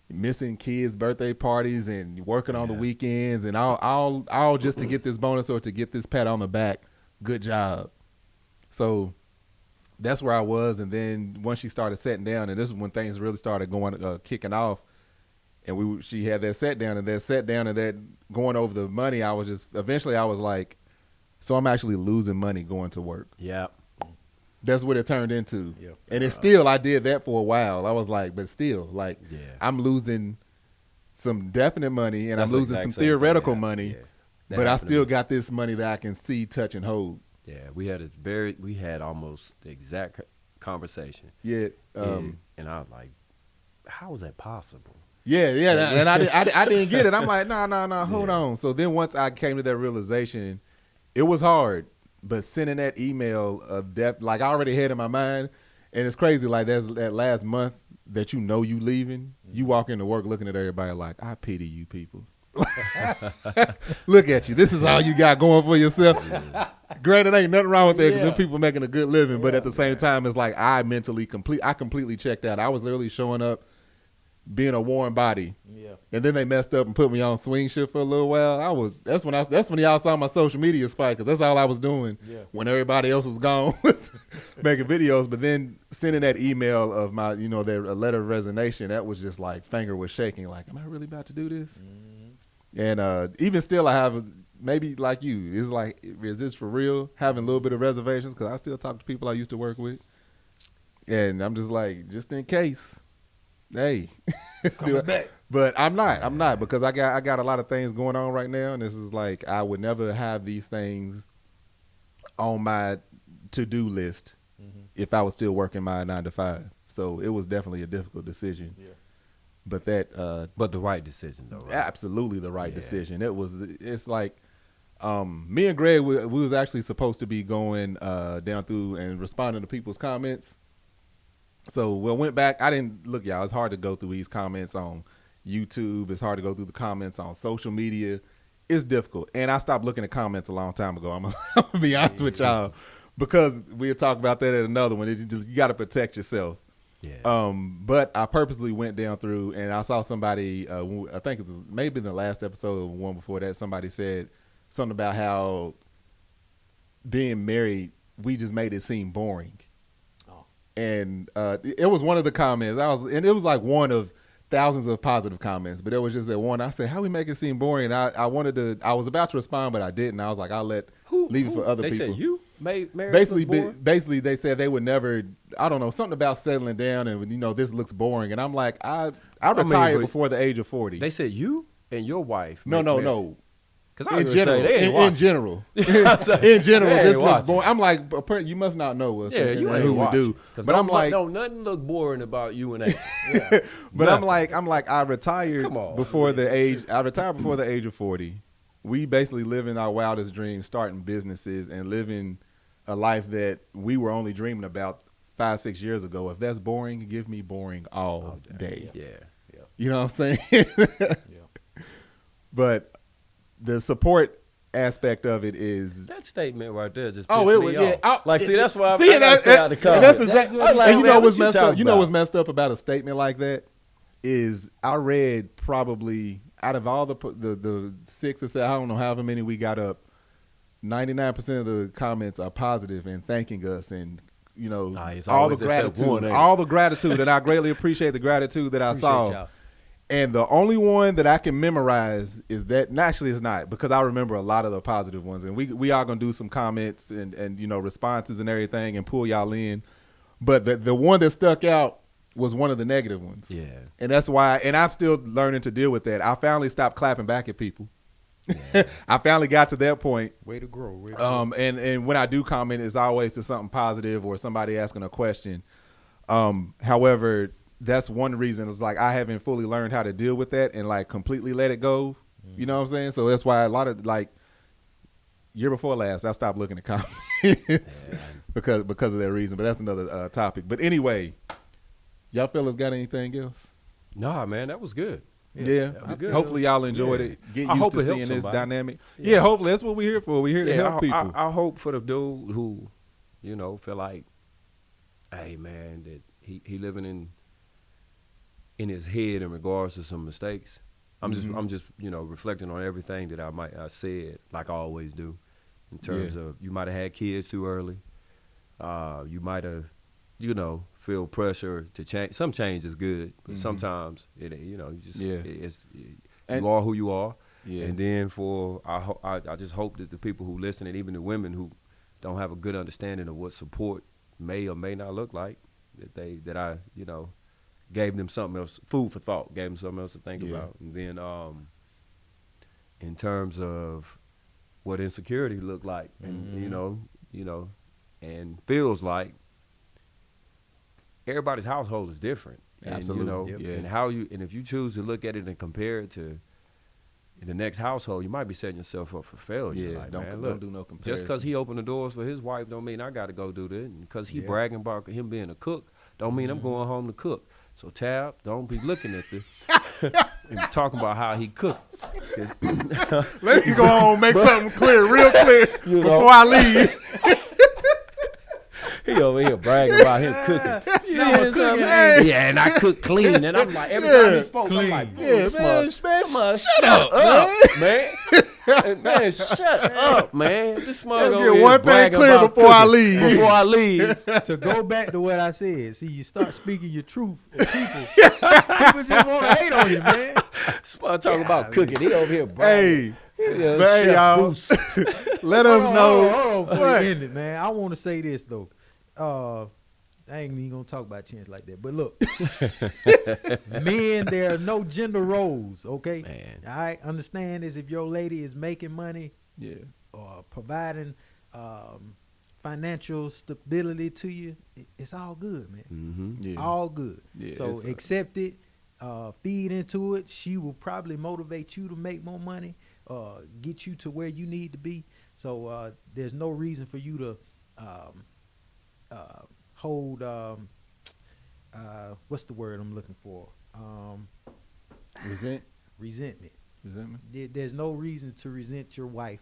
missing kids' birthday parties and working on the weekends and all just to get this bonus or to get this pat on the back. Good job. So that's where I was. And then once she started sitting down, and this is when things really started kicking off, and she had that sit down and that going over the money, eventually I was like, so I'm actually losing money going to work. Yeah. That's what it turned into. Yep. And it's still, I did that for a while. I was like, but still, like, Yeah. I'm losing some definite money and That's I'm the losing exact some same thing theoretical that money, happened. Yeah. That but I happened to still me. got this money that I can see, touch, and hold. Yeah, we had almost the exact conversation. Yeah. And I was like, how is that possible? Yeah. And I didn't get it. I'm like, no, hold on. So then once I came to that realization, it was hard. But sending that email of death, like I already had in my mind, and it's crazy. Like that's that last month that you know you leaving, you walk into work looking at everybody like, I pity you people. Look at you. This is all you got going for yourself. Granted, ain't nothing wrong with that because people making a good living. But at the same time, it's like I completely checked out. I was literally showing up being a warm body. Yeah. And then they messed up and put me on swing shift for a little while. That's when y'all saw my social media spike, because that's all I was doing when everybody else was gone, was making videos. But then sending that email of my, their letter of resignation, that was just like finger was shaking. Like, am I really about to do this? Mm-hmm. And even still, I have maybe like you. It's like, is this for real? Having a little bit of reservations, because I still talk to people I used to work with, and I'm just like, just in case. Hey, coming back. But I'm not because I got a lot of things going on right now, and this is like, I would never have these things on my to-do list if I was still working my 9 to 5. So it was definitely a difficult decision. Yeah. But but the right decision though, right? Absolutely the right decision. It's like me and Greg, we was actually supposed to be going down through and responding to people's comments. So we went back. I didn't look, y'all. It's hard to go through these comments on YouTube. It's hard to go through the comments on social media. It's difficult. And I stopped looking at comments a long time ago. I'm gonna be honest with y'all, because we'll talk about that at another one. You got to protect yourself. Yeah. But I purposely went down through, and I saw somebody. I think it was maybe in the last episode or one before that. Somebody said something about how being married, we just made it seem boring. And it was one of the comments. And it was like one of thousands of positive comments, but it was just that one. I said, "How we make it seem boring?" And I was about to respond, but I didn't. I was like, "I'll leave it for other people." They said you made marriage basically they said they would never. I don't know, something about settling down and this looks boring. And I'm like, I retired before the age of 40. They said you and your wife. No. Because in general, this looks boring. I'm like, you must not know us. Yeah, you ain't who we do. But I'm like, no, nothing look boring about you and A. Yeah. But I'm like, I retired before the age. I retired before the age of 40. We basically living our wildest dreams, starting businesses and living a life that we were only dreaming about 5-6 years ago. If that's boring, give me boring all day. Yeah. You know what I'm saying? Yeah. But the support aspect of it is that statement right there. Just pissed me off. See, that's why I stay out the comment. That's exactly. And you know what's messed up? You know what's messed up about a statement like that is I read probably out of all the 6 or 7, I don't know however many we got up, 99% of the comments are positive and thanking us, and all the gratitude, and I greatly appreciate the gratitude that I saw. Y'all. And the only one that I can memorize is that, actually it's not, because I remember a lot of the positive ones, and we are going to do some comments and responses and everything and pull y'all in. But the one that stuck out was one of the negative ones. Yeah. And that's why, and I'm still learning to deal with that. I finally stopped clapping back at people. Yeah. I finally got to that point. Way to grow. And when I do comment, it's always to something positive or somebody asking a question. However, that's one reason. It's like I haven't fully learned how to deal with that and like completely let it go. You know what I'm saying? So that's why a lot of year before last, I stopped looking at comments because of that reason. But that's another topic. But anyway, y'all fellas got anything else? Nah, man, that was good. Yeah. That was good. Hopefully y'all enjoyed it. Get used to seeing this dynamic. Yeah, hopefully that's what we're here for. We're here to help people. I hope for the dude who, feel like, hey man, that he living in his head in regards to some mistakes. I'm just reflecting on everything that I said, like I always do, in terms of you might have had kids too early. You might have, feel pressure to change. Some change is good, but sometimes you are who you are. Yeah. And then I just hope that the people who listen, and even the women who don't have a good understanding of what support may or may not look like, that I gave them something else, food for thought, gave them something else to think about. And then in terms of what insecurity looked like, and and feels like, everybody's household is different. Absolutely. And and if you choose to look at it and compare it to the next household, you might be setting yourself up for failure. Yeah, don't do no comparison. Just because he opened the doors for his wife don't mean I got to go do that. And because he bragging about him being a cook don't mean I'm going home to cook. So Tab, don't be looking at this and talking about how he cooked. Let me go on and make something real clear before I leave. He over here bragging about him cooking. You No, hear cooking something? ain't- Yeah, and I cook clean. And I'm like, every time he spoke, I'm like, Yeah, this man, mother, shut up, man. Man, shut up, man. This mother Let's over get here one thing bragging clear about before I cooking. leave. Before I leave. To go back to what I said, see, you start speaking your truth, and people just want to hate on you, man. This mother talking about cooking. He over here bragging. Hey, Yeah, man, Chef y'all. Goose. Let us know. Hold on, before What? you end it, man. I want to say this though. I ain't even gonna talk about chance like that. But look, men, there are no gender roles. Okay, Man. All right, understand this. If your lady is making money Yeah. or providing financial stability to you, it's all good, man. Mm-hmm. Yeah. All good. Yeah, So it's, accept it, feed into it. She will probably motivate you to make more money, get you to where you need to be. So there's no reason for you to hold what's the word I'm looking for? Resentment. Resentment. Resentment. There's no reason to resent your wife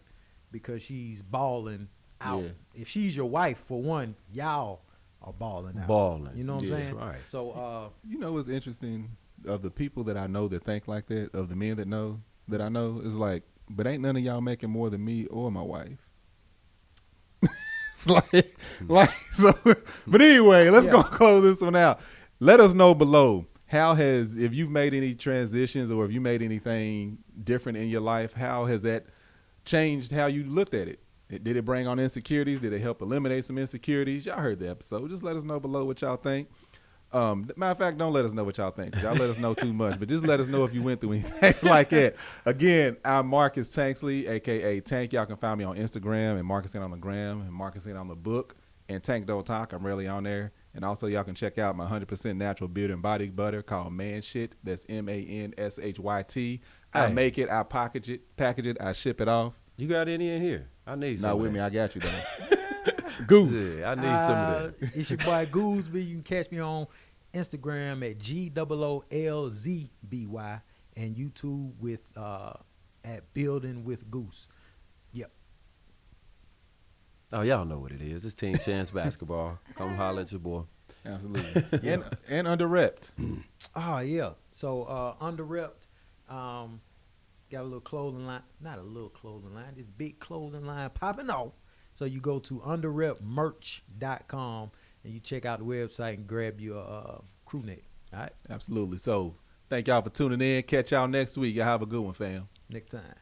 because she's balling out. Yeah. If she's your wife, for one, y'all are balling out. Balling. You know what Yeah. I'm saying? Right. So You know what's interesting? Of the people that I know that think like that, of the men that I know, is like, but ain't none of y'all making more than me or my wife. It's like so. But anyway, let's go close this one out. Let us know below if you've made any transitions or if you made anything different in your life. How has that changed how you looked at it? Did it bring on insecurities? Did it help eliminate some insecurities? Y'all heard the episode. Just let us know below what y'all think. Matter of fact, don't let us know what y'all think. 'Cause y'all let us know too much, but just let us know if you went through anything like that. Again, I'm Marcus Tanksley, aka Tank. Y'all can find me on Instagram and Marcus on the gram and Marcus on the book and Tank Don't Talk. I'm rarely on there. And also, y'all can check out my 100% natural beard and body butter called Man Shit. That's MANSHYT. I Hey. make it, I package it, I ship it off. You got any in here? I need some. Not of with that. me, I got you though. Goose. Yeah, I need some of that. it's your boy Gooseby. You can catch me on Instagram at GOOLZBY and YouTube with at Building with Goose. Yep. Oh, y'all know what it is. It's Team Chance Basketball. Come holler at your boy. Absolutely. and under-repped. Oh yeah. So Underrepped, got a little clothing line, not a little clothing line, this big clothing line popping off. So you go to underrepmerch.com and you check out the website and grab your crew neck. All right. Absolutely. So thank y'all for tuning in. Catch y'all next week. Y'all have a good one, fam. Next time.